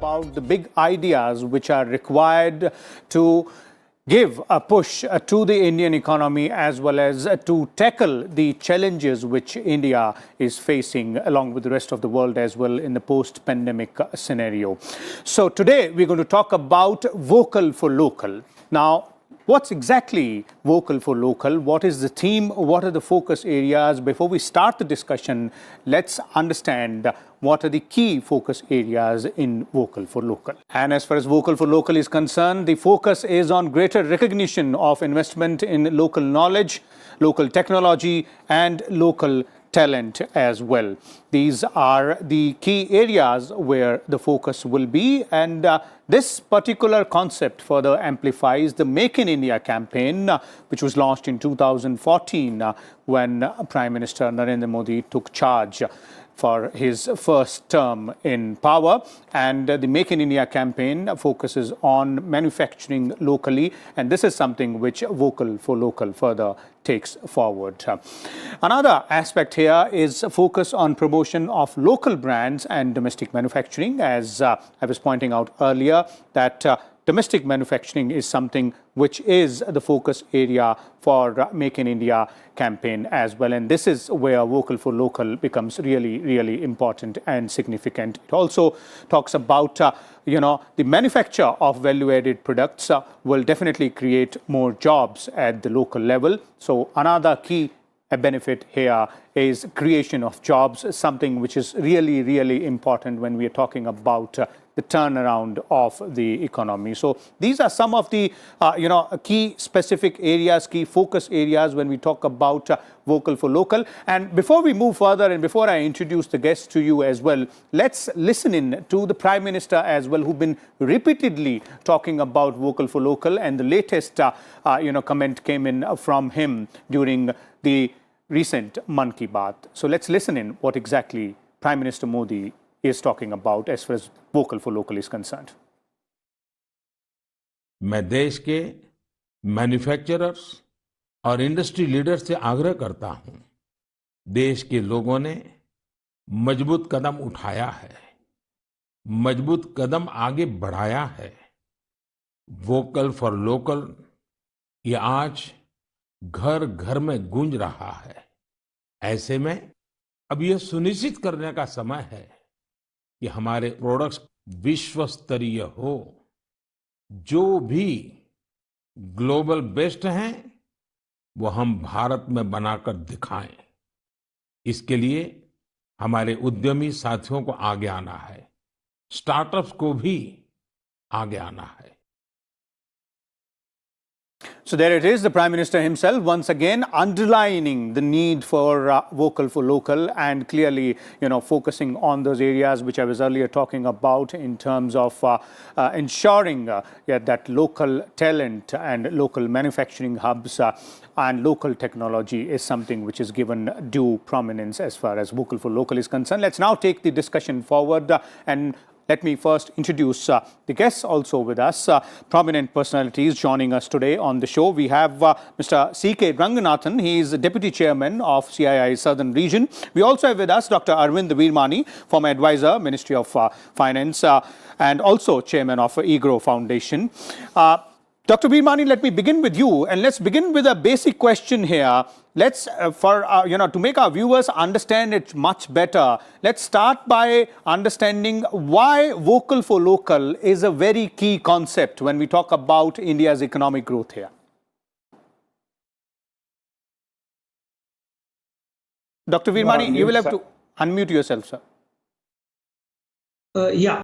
about the big ideas which are required to give a push to the Indian economy as well as to tackle the challenges which India is facing along with the rest of the world as well in the post-pandemic scenario. So today we're going to talk about vocal for local. Now, what's exactly vocal for local? What is the theme? What are the focus areas? Before we start the discussion, let's understand what are the key focus areas in vocal for local. And as far as vocal for local is concerned, the focus is on greater recognition of investment in local knowledge, local technology, and local talent as well. These are the key areas where the focus will be, and this particular concept further amplifies the Make in India campaign, which was launched in 2014 when Prime Minister Narendra Modi took charge for his first term in power. And the Make in India campaign focuses on manufacturing locally, and this is something which Vocal for Local further takes forward. Another aspect here is a focus on promotion of local brands and domestic manufacturing. As I was pointing out earlier, that domestic manufacturing is something which is the focus area for Make in India campaign as well. And this is where Vocal for Local becomes really, really important and significant. It also talks about, the manufacture of value-added products will definitely create more jobs at the local level. So another key benefit here is creation of jobs, something which is really, really important when we are talking about the turnaround of the economy. So these are some of the key specific areas, key focus areas when we talk about Vocal for Local. And before we move further and before I introduce the guests to you as well, let's listen in to the Prime Minister as well, who've been repeatedly talking about Vocal for Local, and the latest comment came in from him during the recent Mann Ki Baat. So let's listen in what exactly Prime Minister Modi is talking about as far as Vocal for Local is concerned. मैं देश के manufacturers और industry leaders से आग्रह करता हूं, देश के लोगों ने मजबूत कदम उठाया है, मजबूत कदम आगे बढ़ाया है। वोकल फॉर लोकल ये आज घर घर में गूंज रहा है। ऐसे में अब यह सुनिश्चित करने का समय है कि हमारे प्रोडक्ट्स विश्व स्तरीय हो, जो भी ग्लोबल बेस्ट हैं वो हम भारत में बनाकर दिखाएं। इसके लिए हमारे उद्यमी साथियों को आगे आना है, स्टार्टअप्स को भी आगे आना है। So there it is, the Prime Minister himself once again underlining the need for Vocal for Local, and clearly, focusing on those areas which I was earlier talking about in terms of ensuring that local talent and local manufacturing hubs and local technology is something which is given due prominence as far as Vocal for Local is concerned. Let's now take the discussion forward, and let me first introduce the guests also with us, prominent personalities joining us today on the show. We have Mr. C.K. Ranganathan. He is the Deputy Chairman of CII Southern Region. We also have with us Dr. Arvind Veermani, former advisor, Ministry of Finance, and also Chairman of IGRO Foundation. Dr. Veermani, let me begin with you, and let's begin with a basic question here. Let's, to make our viewers understand it much better, let's start by understanding why Vocal for Local is a very key concept when we talk about India's economic growth here. Dr. Veermani, you will have to unmute yourself, sir. Yeah.